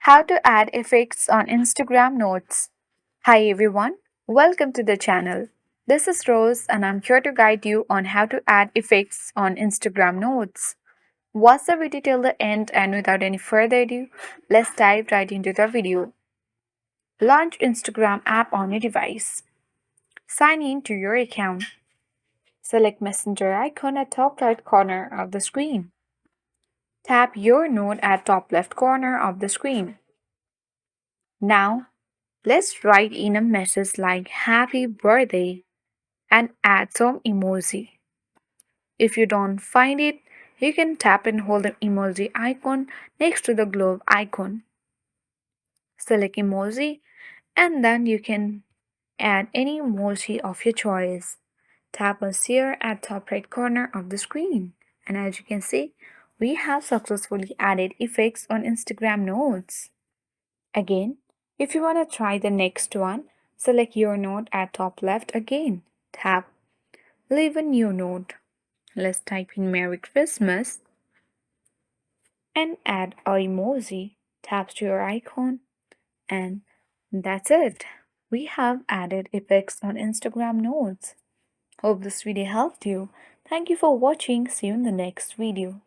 How to add effects on Instagram Notes. Hi everyone, welcome to the channel. This is Rose and I'm here to guide you on how to add effects on Instagram Notes. Watch the video till the end and without any further ado, let's dive right into the video. Launch Instagram app on your device. Sign in to your account. Select Messenger icon at top right corner of the screen. Tap your note at top left corner of the screen. Now, let's write in a message like happy birthday and add some emoji. If you don't find it, you can tap and hold the emoji icon next to the globe icon. Select emoji and then you can add any emoji of your choice. Tap a share at top right corner of the screen. And as you can see, we have successfully added effects on Instagram Notes. Again, if you want to try the next one, select your note at top left again. Tap Leave a new note. Let's type in Merry Christmas and add a emoji. Tap to your icon and that's it. We have added effects on Instagram Notes. Hope this video helped you. Thank you for watching. See you in the next video.